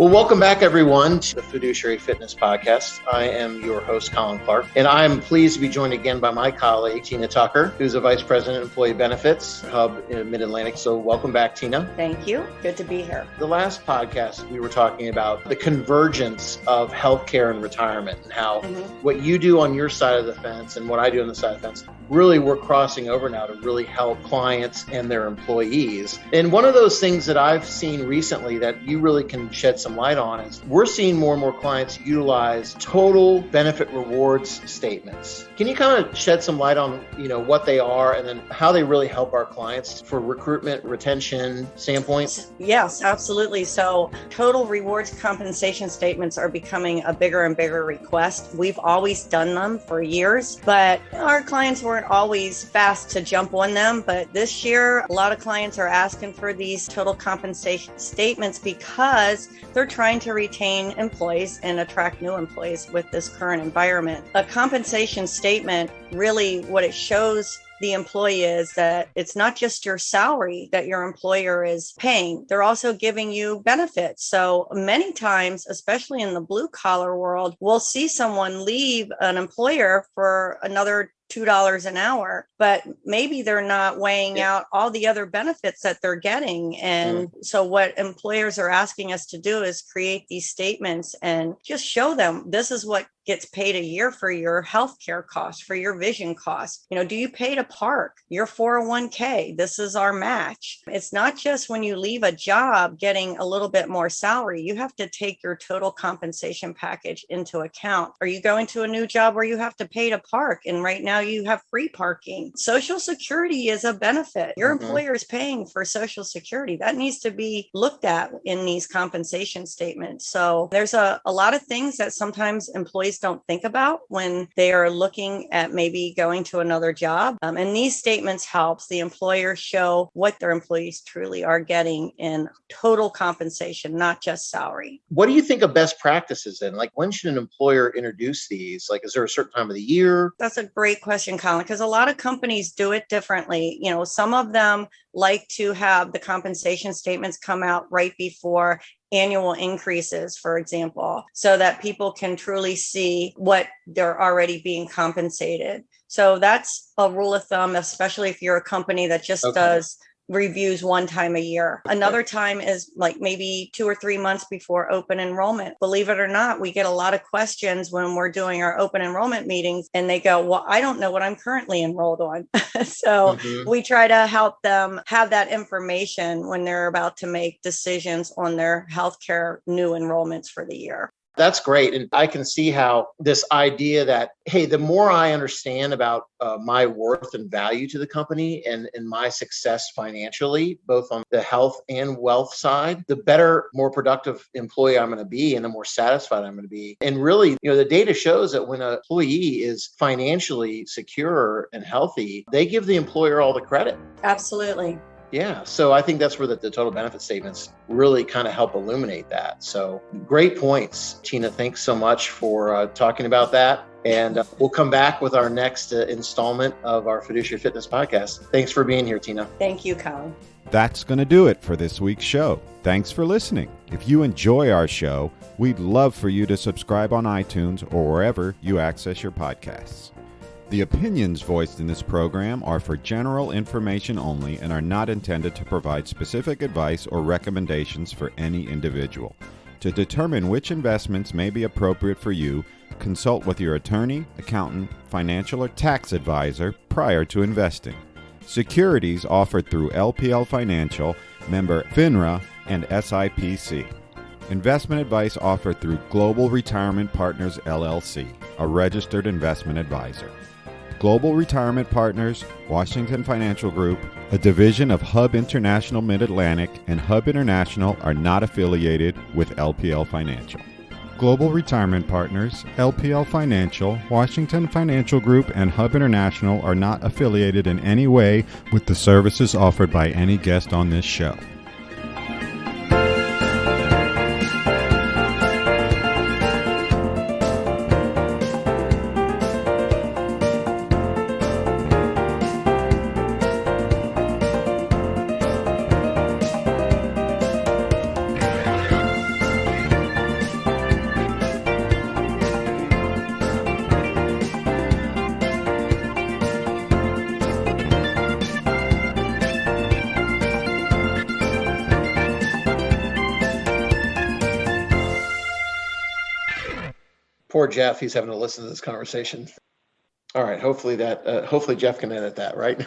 Well, welcome back, everyone, to the Fiduciary Fitness podcast. I am your host, Colin Clark, and I'm pleased to be joined again by my colleague, Tina Tucker, who's a Vice President, Employee Benefits Hub in Mid-Atlantic. So welcome back, Tina. Thank you. Good to be here. The last podcast, we were talking about the convergence of healthcare and retirement and how what you do on your side of the fence and what I do on the side of the fence, really we're crossing over now to really help clients and their employees. And one of those things that I've seen recently that you really can shed some light on is we're seeing more and more clients utilize total benefit rewards statements. Can you kind of shed some light on, what they are and then how they really help our clients for recruitment, retention standpoints? Yes, absolutely. So total rewards compensation statements are becoming a bigger and bigger request. We've always done them for years, but our clients weren't always fast to jump on them. But this year, a lot of clients are asking for these total compensation statements because they're trying to retain employees and attract new employees with this current environment. A compensation statement, really what it shows the employee is that it's not just your salary that your employer is paying. They're also giving you benefits. So many times, especially in the blue collar world, we'll see someone leave an employer for another $2 an hour, but maybe they're not weighing out all the other benefits that they're getting. And so what employers are asking us to do is create these statements and just show them this is what gets paid a year for your healthcare costs, for your vision costs. Do you pay to park? Your 401k, this is our match. It's not just when you leave a job getting a little bit more salary. You have to take your total compensation package into account. Are you going to a new job where you have to pay to park? And right now you have free parking. Social Security is a benefit. Your employer is paying for Social Security. That needs to be looked at in these compensation statements. So there's a lot of things that sometimes employees don't think about when they are looking at maybe going to another job. And these statements helps the employer show what their employees truly are getting in total compensation, not just salary. What do you think of best practices in? Like, when should an employer introduce these? Like, is there a certain time of the year? That's a great question, Colin, because a lot of companies do it differently. Some of them like to have the compensation statements come out right before annual increases, for example, so that people can truly see what they're already being compensated. So that's a rule of thumb, especially if you're a company that just does reviews one time a year. Another time is like maybe 2 or 3 months before open enrollment. Believe it or not, we get a lot of questions when we're doing our open enrollment meetings and they go, well, I don't know what I'm currently enrolled on. So we try to help them have that information when they're about to make decisions on their healthcare new enrollments for the year. That's great. And I can see how this idea that, hey, the more I understand about my worth and value to the company and my success financially, both on the health and wealth side, the better, more productive employee I'm going to be and the more satisfied I'm going to be. And really, the data shows that when an employee is financially secure and healthy, they give the employer all the credit. Absolutely. Yeah. So I think that's where the total benefit statements really kind of help illuminate that. So great points. Tina, thanks so much for talking about that. And we'll come back with our next installment of our Fiduciary Fitness podcast. Thanks for being here, Tina. Thank you, Colin. That's going to do it for this week's show. Thanks for listening. If you enjoy our show, we'd love for you to subscribe on iTunes or wherever you access your podcasts. The opinions voiced in this program are for general information only and are not intended to provide specific advice or recommendations for any individual. To determine which investments may be appropriate for you, consult with your attorney, accountant, financial or tax advisor prior to investing. Securities offered through LPL Financial, member FINRA, and SIPC. Investment advice offered through Global Retirement Partners, LLC, a registered investment advisor. Global Retirement Partners, Washington Financial Group, a division of Hub International Mid-Atlantic, and Hub International are not affiliated with LPL Financial. Global Retirement Partners, LPL Financial, Washington Financial Group, and Hub International are not affiliated in any way with the services offered by any guest on this show. Poor Jeff, he's having to listen to this conversation. All right, hopefully Jeff can edit that, right?